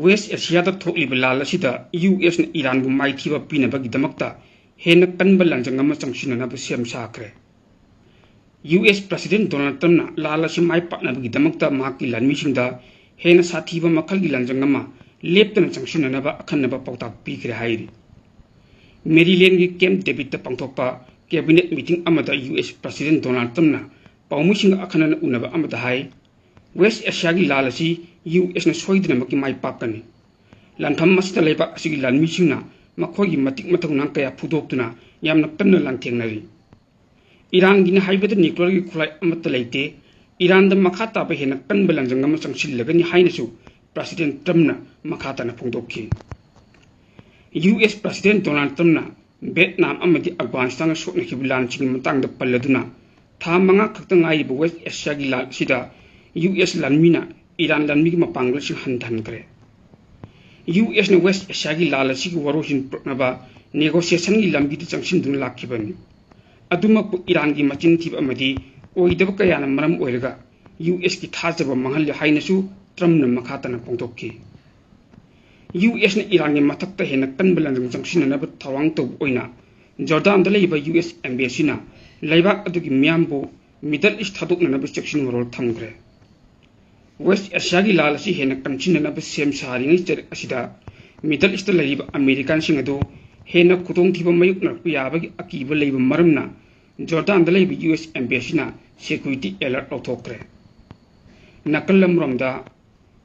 waste Asia थोक्लिब लाल US Iran बु माइथीब पीनबगीदमक्ता हेन कन्ब लंजंग अमा चंगसिननब सेम साख्रे यूएस प्रेसिडेंट डोनाल्ड ट्रम्प लाल माइ पाकनबगीदमक्ता माकी लानमीसिंगदा हेन साथीब मखलगी लंजंग अमा लेप्तन चंगसिननब अखन्नब पौताक पीख्रे हाइरि मेरीलैंड की कैंप डेविड पांथोकपा कैबिनेट मीटिंग अमदा यूएस प्रेसिडेंट डोनाल्ड ट्रम्पना पाउमुसिंग अखनन उनब अमदा हाइ वेस्ट एशिया की लाल यूएस सोईदनमकी माइ पाकनी लानथम मसिदा लेबाक असिगी लानमीसिंगना मखोगी मतिक मथौना कया फुदोक्तुना यामना कन्ना लांथेंगनरी ईरान गिना हाइबद न्यूक्लियर की खुलाई अमत लेते ईरान द मखा ताब हेन कन्ब लंजंग अमा चंगसिल्लगनि हाइनसु प्रेसिडेंट ट्रम्पना मखाताना फोंदोक्खि यूएस प्रेसिडेंट डोनाल्ड ट्रम्पना वियतनाम अमदी अफगानिस्तान सोकनखिब लानचिंग मतंग द पल्लदुना था मंगा खक्ता ngaइब वेस्ट एशिया की लाल सिदा यूएस लानमीना ईरान लानमी की मपांगल सिंग हंधनग्रे यूएस ने वेस्ट एशिया की लाल की वरोहिन प्रोनबा नेगोशिएशन की लंबी चंगसिंदुन लाखिबनी अदुमक ईरान की मचिन थीब अमदी ओइदब कयाना मरम ओइरगा यूएस की थाजब मंगल हाइनसु ट्रम्पना मखाताना पोंथोक्खि यूएस ने ईरान की मथक्ता हेन कन्ब लंजंग चंगसिननब थवांग तौब ओइना जॉर्डान द लेइबा यूएस एम्बेसीना लेबाक अदुगी मियामबु मिडल ईस्ट थादोकननब चेक्सिन वरोल थमग्रे वेस्ट एशिया की लाल असी हेन कंसिननब सेम सारिङै चेर असिदा मिडल ईस्ट लेइबा अमेरिकन सिंग अदो हेन खुदोंग थीब मयुकनरप याबगी अकीब लेइबा मरमना जॉर्डान द लेइबा यूएस एम्बेसीना सिक्योरिटी अलर्ट लौथोक्रे नकल अमरोमदा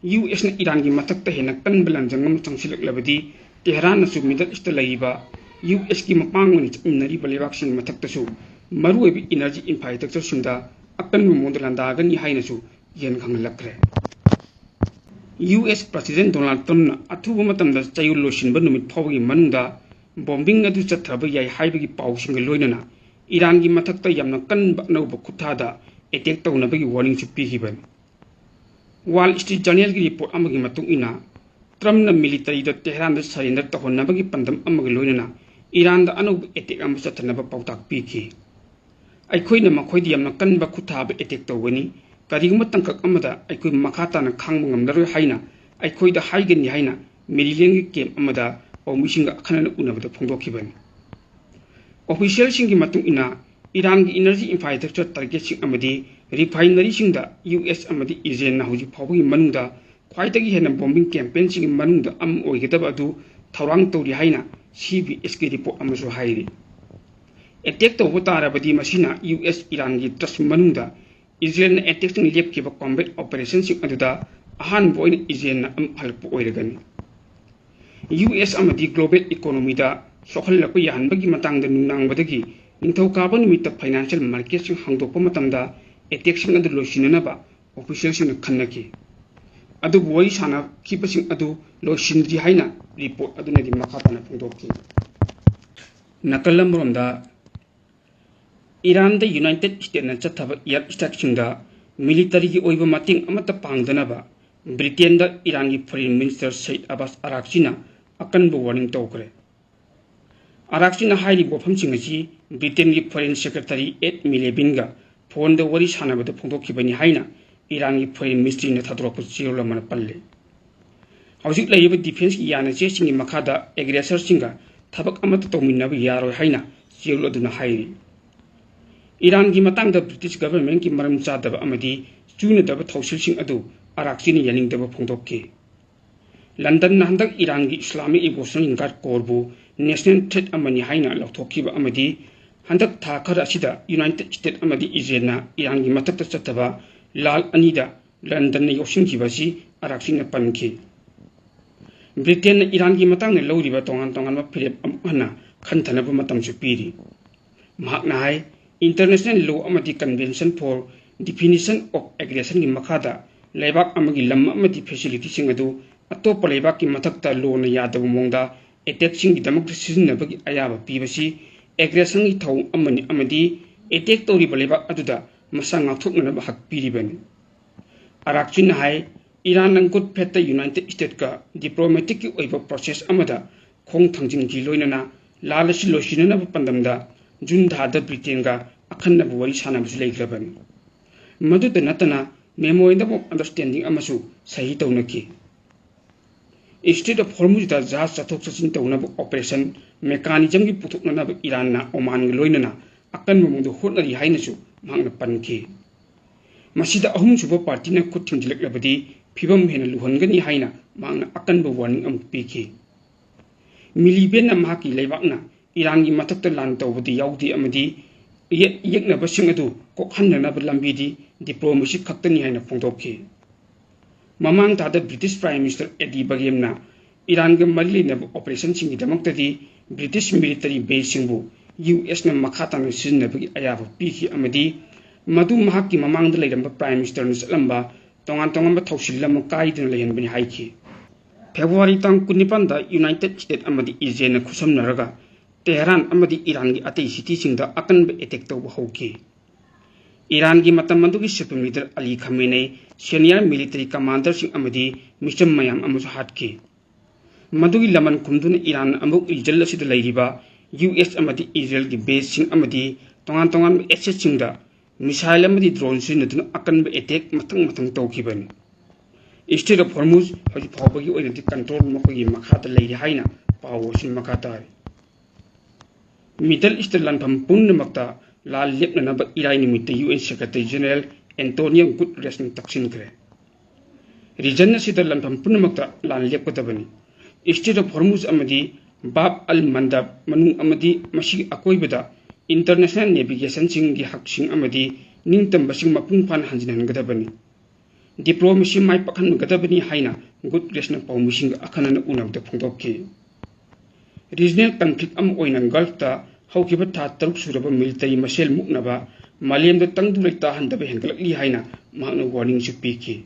यूएस ने ईरान की मथक्ता हेन कन्ब लंजंग अमा चंगसिलक्लबदी तेहरानसु मिडल ईस्ट लेइबा यूएस की मपांगनि चमिनरिबा लेबाकसिंग मथक्तसु मरुएबी एनर्जी इंफ्रास्ट्रक्चर सिंगदा अकन्ब मोद लंदागनि हाइनसु येन खंगलक्रे यूएस प्रेसिडेंट डोनाल्ड ट्रम्पना अथुब मतमदा चयुल लोसिनब नुमित फावगी मनुंगदा बॉम्बिंग अदु चथ्रब याइ हाइबगी पाउसिंग लोइनना ईरान की मथक्ता यामना कन्ब अनौब खुथादा अटैक तौनबगी वार्निंग सु पीखिबन वाल स्ट्रीट जर्नल की रिपोर्ट अमगी मतुंगिना ट्रम्पना मिलिटरी द तेहरान द सरेंडर तौहनबगी पंदम अमगी लोइनना ईरान द अनौब अटैक अम चथनब पाउताक पीखि अखोइना मखोइदि यामना कन्ब खुथाब अटैक तौगनी करिगुम तंकक अमदा अखोइ मखाताना खांग ngamlaroi haina अखोइदा हाइगनि हाइना मेरीलैंड की कैंप अमदा पाउमिसिंग अखनन उनबद फोंदोखिबन ऑफिशियल सिंगी मतुंग इना ईरान की एनर्जी इंफ्रास्ट्रक्चर टारगेट सिंग अमदी रिफाइनरी सिंगदा यूएस अमदी इजराइल ना हुजि फावगी मनुंगदा ख्वाइदगी हेन बॉम्बिंग कैंपेन सिंग मनुंगदा अम ओइगदब अदु थौरांग तौरि हाइना सीबीएस की रिपोर्ट अमसु हाइरि अटैक तौब तारबदी मसिना यूएस ईरान की ट्रस्ट मनुंगदा इजराइल ने अटैक सिंग लेपकिब कॉम्बैट ऑपरेशन सिंग अदुदा अहान बोइन इजराइल ना हल्प ओइरगनी यूएस अमदी ग्लोबल इकोनॉमी दा सोखललक यानबगी मतंगदा नुनांगबदगी निंथौकाब नुमित फाइनेंशियल मार्केट सिंग हांगदोकप मतंगदा अटैक सिंग अदु लोसिननबा ऑफिशियल सिंग खन्नकी अदु बोई साना खिपसिंग अदु लोसिनद्री हाइना रिपोर्ट अदुनदी मखाताना फोंदोक्खि नकलमरोमदा ईरान द यूनाइटेड स्टेट्स न चथब एयर स्ट्राइक मिलिटरी की ओइब मतिंग अमत पांगदनबा ब्रिटेन द ईरान की फॉरेन मिनिस्टर सईद अब्बास अराक्चीना अकनब वार्निंग तौखरे अराक्चीना हाइरि वफमसिंग असि ब्रिटेन की फॉरेन सेक्रेटरी एड मिलेबिनगा फोन द वरी सानबद फोंदोखिबनि हाइना ईरान की फॉरेन मिनिस्ट्री न थादोरप चेरोल मन पल्ले हौजिक लैब डिफेंस की याना चेसिंग मखादा एग्रेसर सिंगा थबक अमत तौमिनब यारोय हाइना चेरोल अदुना हाइरि ईरान की मतंग ब्रिटिश गवर्नमेंट की मरम चादब अमदी चूनदब थौसिलसिंग अदु अराक्चीन यानिंगदब फोंदोक्खि लंदन हंदक ईरान की इस्लामिक रिवोल्यूशनरी गार्ड कोरबु नेशनल थ्रेट अमनि हाइना लौथोक्खिब अमदी हंदक था खर असिदा यूनाइटेड स्टेट्स अमदी इजराइलना ईरान की मतक्ता चथबा लाल अनिदा लंदन योसिंखिबसि अराक्चीन पनखि ब्रिटेन ईरान की मतंग लौरिबा तोंगान तोंगान फिरेप अमहना खंथनब मतमसु पीरी महाकना हाइ इंटरनेशनल लॉ अमदी convention for definition of aggression की मखादा लेबाक अमगी लम अमदी फैसिलिटी सिंग अदु अतोप लेबाक की मथक्ता लॉ न यादब मोंगदा अटैक सिंग दमक सिजनबगी अयाब पीबसी एग्रेशन की थौ अमनि अमदी अटैक तौरिब लेबाक अदुदा मसा ngathoknab हक पीरिबनि अराक्चीन हाइ ईरान नंगुट फेट यूनाइटेड स्टेट्स का डिप्लोमेटिक की ओइब प्रोसेस अमदा खोंग थंजिंगी लोइनना लालसी लोसिननब पंदमदा जून धाद ब्रिटेन का अखन्नब वरी सानबसु लेग्रबनि मदुद नतना मेमोरेंडम ऑफ अंडरस्टैंडिंग अमसु सही तौनकी स्ट्रेट ऑफ हॉर्मुज जहाज चथोक चसिन तौनब ऑपरेशन मेकानिज्म की पुथुकनब ईरान ओमान लोइनना अकन ममुंद होटनरी हाइनसु मांगना पनखी मसीदा अहुम सुबो पार्टी ने खुद थिंजिलकलबदी फिबम हेन लुहनगनी हाइना मांगना अकन वार्निंग अमुक पीखी मिलीबेन माकी लेबाकना ईरान की मथक्ता लान तौबदी याउदी अमदी यeknabasing adu kokhanna lambidi diplomacy khaktani haina phongdokhi mamang tada British Prime Minister Eddie Bagemna Iran ga mali na operation sing damakta British military base singbu US na makhata na sinna bagi ayaba piki amadi madu mahaki mamang da lairamba Prime Minister na salamba tongan ba thausillam kaidin layan bani haiki February tang 19 da United States amadi Israel na khusamnaraga Tehran amadi Iran की अतई city सिंगदा अकनब attack तौब हौकी Iran की मतम मदुगी supreme leader Ali Khamenei senior military commander सिंग अमदी मिशम मयाम अमसु हाटकी मदुगी लमन खुमदुन ईरान अमुक रिजल असिद लैरिबा US अमदी इजराइल की बेस सिंग अमदी तोंगान एसेट सिंगदा मिसाइल अमदी ड्रोन सिनदुन अकनब अटैक मतंग तौखिबन स्टेट ऑफ हॉर्मुज हजि फावबगी ओइनदि कंट्रोल मखोगी मखाता लैरि हाइना पावोसिन मखाता Middle East lanfam punnamakta lal lepnanaba irai nimitta UN Secretary General Antonio Guterres ni taksin kre region sida lanfam punnamakta lal lepkadabani State of Hormuz amadi Bab al-Mandab manung amadi masi akoibada international navigation sing gi hak sing amadi ningtam basing mapung pan hanjinan gadabani diplomacy mai pakhan gadabani haina Guterres na pawmising akhanana unabda phongdokki regional conflict am oinan Gulf ta haukiba tha taruk suraba military masel muknaba malem da tangdu leita handaba hengalakli haina mahna warning su piki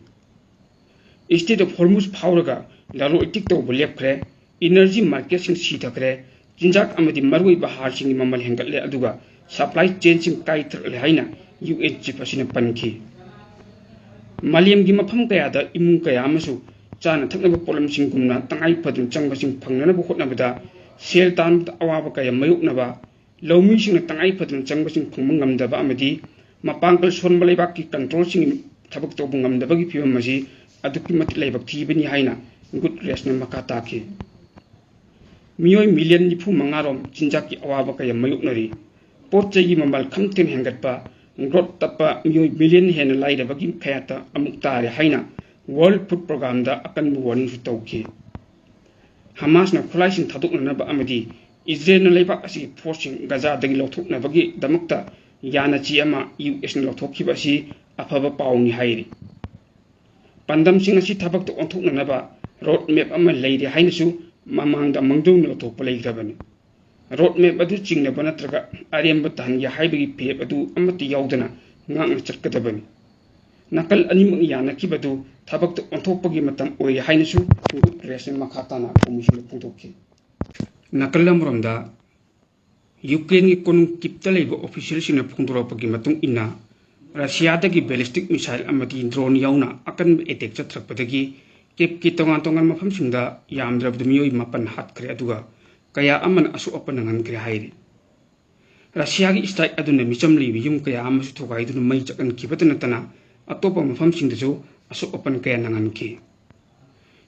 State of Hormuz phawraga lalo itik to bulepkhre energy market sing sithakre jinjak amadi marwai bahar sing mamal hengalle aduga supply chain sing kai thakle haina UN chief asina panki malem gi mafam kaya da imung kaya amasu chana thaknaba problem sing gumna tangai phadun changba sing phangnana bu hotnabada sel tan awaba kaya mayuknaba lawmi sing tangai phadun changba sing phangmang ngamdaba amadi mapangkal sonba leibak ki control sing thabak to bungamdaba gi phibam masi aduki mat leibak thibani haina Guterres na makata ki miyoi million nifu mangarom jinjak ki awaba kaya mayuknari potchai gi mamal khamten hengatpa growth tappa miyoi billion hen laidaba gi khayata amuk tare haina World Food Program da akan warning su tawki Hamas na khulaisin thadukna ba amadi Israel na leibak asi forcing Gaza dagi lothukna bagi damakta yana chi ama US na lothokhiba asi afaba pawni hairi pandam sing asi thabak to onthukna ba road map ama leide hainasu mamangda mangdung na lothokpa leigrabani road map adu chingna banatraga aremba tan ya haibagi pheb adu amati yaudana ngang chatkadabani nakal animak yana kibadu thabak to onthokpagi matam oi hainasu Guterres makhata na commission phungtokki nakal amromda Ukraine ki kon kipta leibo official sina phungdoropagi matung ina Russia dagi ballistic missile amati drone yauna akan attack chathrakpadagi kep ki tongan mafam singda yamdrabdu miyoi mapan hat kre aduga kaya aman asu opanangan kre hairi Russia gi strike aduna micham libi yum kaya amasu thogai dun mai chakan kibatana tana atopa mafam singdasu asu opan kaya nangan ki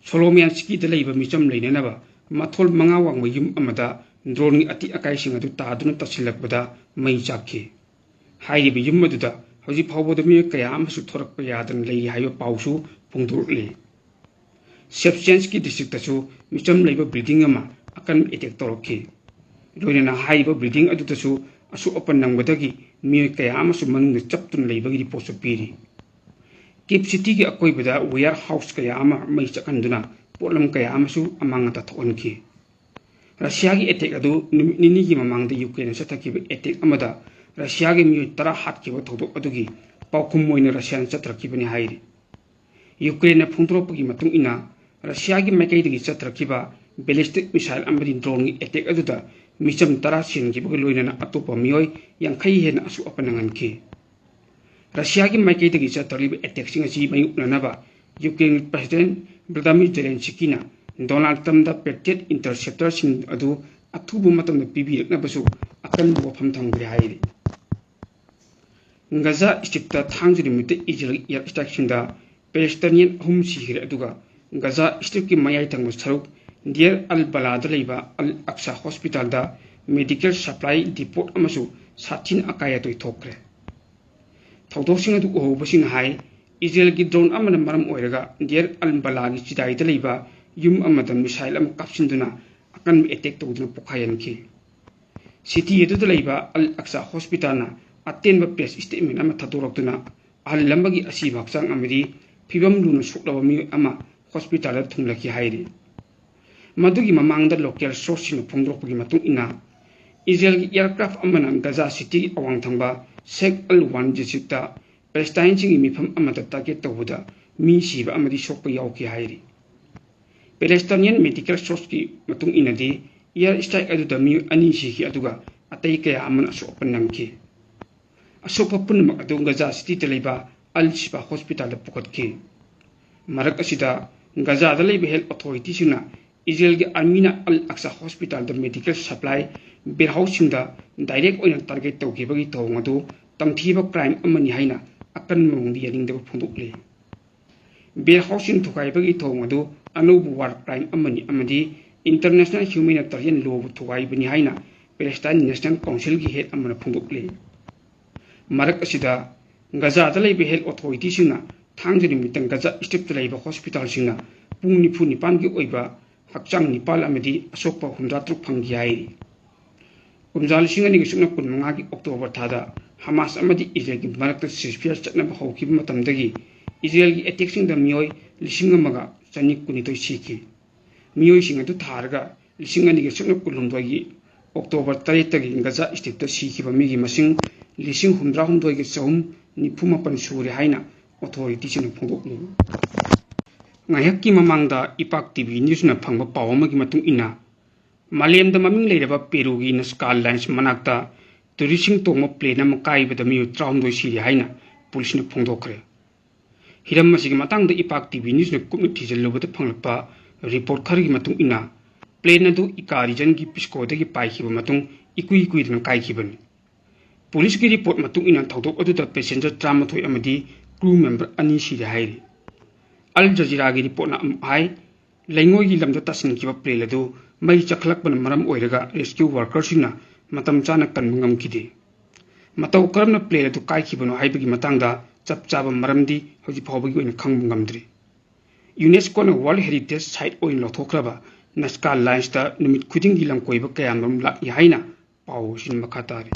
Solomiansky da leiba micham leinanaba mathol manga wang yum amada drone ati akai sing adu taduna tasilakbada mai chakki hairi bi yum aduda hoji phawboda mi kaya amasu thorakpa yadan lei hayo pausu phungdurli Shevchensky district tasu micham leiba building ama akan attack torokki loina haiba building adu tasu asu open nangbadagi mi kaya amasu manung chaptun leiba gi report piri Kip City ki akoi bada warehouse kaya ama mai chakanduna problem kaya amasu amangata thonki Russia gi attack adu nini gi mamangda Ukraine sataki attack amada Russia gi mi tara hat ki thodok adugi paukum moina Russian chatraki bani hairi Ukraine phungtropagi matung ina Russia gi makai digi chatraki ba ballistic missile amadi drone gi attack aduda micham tara sin gi bagi loina atopa mioi yang khai hen asu apanangan ki Russia ki makai dagi chatrali attack sing asi mayuk nanaba Ukraine President Vladimir Zelensky na Donald Trump da Patriot interceptor sing adu athubu matam pibirak na basu akan bu pham thangri hairi Gaza strip ta thangri mit Israel air strike sing da Palestinian hum sihir aduga Gaza strip की मयाई तंग सरुक dear अल बलाद लेबा अल Aqsa hospital दा medical supply depot अमसु साथिन अकाया तोय थोकरे थौदोसिंग अदु ओहबसिंग high Israel की drone अमन मरम ओइरगा dear अल बलागी चिदाई दा लेबा युम अमद मिसाइल अम कापसिंदुना अकन अटैक तौदुना पोखायनखी सिटी अदुदा लेबा अल अक्सा हॉस्पिटल ना अटेन प्रेस स्टेटमेंट अमा थदोरक्तुना अहल लंबगी असी भागचांग अमदी फिबम लुना सुकलबा मी अमा हॉस्पिटल थुंगलकी हाइरी मदुगी ममांगदा लोकल सोर्सिंग फोंदोरपगी मतुंग इना इजराइल की एयरक्राफ्ट अमना गजा सिटी अवांग थंबा शेख अल वन डिस्ट्रिक्ट पैलेस्टाइन सिंग मिफम अमदा टारगेट तौबदा मी सिबा अमदी सोकपा यावकी हाइरी पैलेस्टाइनियन मेडिकल सोर्स की मतुंग इनादी एयर स्ट्राइक अदुदा मी अनि सिखी अदुगा अतई कया अमन असोपन नंगकी असोपा पुनमक अदु गजा सिटी तलेबा अल शिफा हॉस्पिटल पुकटकी मरक असिदा गजा दा लेबा हेल्थ अथॉरिटी सिंगना इजराइल की आर्मी ना अल अक्सा हॉस्पिटल द मेडिकल सप्लाई बेरहाउसिंग दा डायरेक्ट ओइना टारगेट तौकेबगी तौंग अदु तंगथीबा क्राइम अमनि हाइना अकन मौंगदी यरिंगदब फोंदोकले बेरहाउसिंग थुकाइबगी तौंग अदु अनोब वार क्राइम अमनि अमदी इंटरनेशनल ह्यूमैनिटेरियन लॉ थुकाइबनि हाइना पैलेस्टाइन नेशनल काउंसिल की हेड अमन फोंदोकले मरक असिदा गजा दा लेबा हेल्थ अथॉरिटी सिंगना थांगजनि मितंग गजा स्ट्रिप दा लेबा हॉस्पिटल सिंगना पुंग निफु निपान की ओइबा हक्चांग निपाल अमदी असोकपा हुमदा त्रुक फंगी हाइरी कुमजा लिसिंग अनिग सुकना कुनमंगा की अक्टोबर थादा हमास अमदी इजराइल की मरकत सीजफायर चटनब हौकिब मतमदगी इजराइल की अटैक्सिंग द मियोय लिसिंग अमगा चनि कुनितोय सीखी मियोय सिंग अदु थारगा लिसिंग अनिग सुकना कुलहुमदगी अक्टोबर 3 तगी गजा स्ट्रिप द सीखिबा मिगी मसिंग लिसिंग हुमद्रा हुमदोय के चौम निफु मपन सूरे हाइना authority Singh फोंदोकले ngayak mamangda ipak tv news na phangba pawama gi matung ina malem da maming leiraba peru gi naskal lines manakta tourism tongma plane am kai bada mi traum doi siri haina police na phongdokre hiram masigi matang da ipak tv news na kumni thijal lobada phanglapa report khar gi matung ina plane adu ikari jan gi pisko da gi pai khiba matung ikui ikui dana kai khibani police gi report matung ina thodok adu da passenger 13 amadi crew member ani siri hairi अल जजीरा की report आई लेंगोई की lambda तसिनखिबा plane अदु मई चखलकपन मरम ओइरगा rescue वर्कर्सना मतम चाना कनमंगमखिदे मतौ करमना plane अदु काइखिबनो हाइबगी मतंगदा चपचाबा मरमदी हजि फावबगी ओइन खंगमंगमद्रि UNESCO ना world heritage site ओइन लथोखरबा नस्का लाइन्स ता निमित खुदिंगी लंकोइबा कयामरम लाइ हाइना पाव सिन मखातारि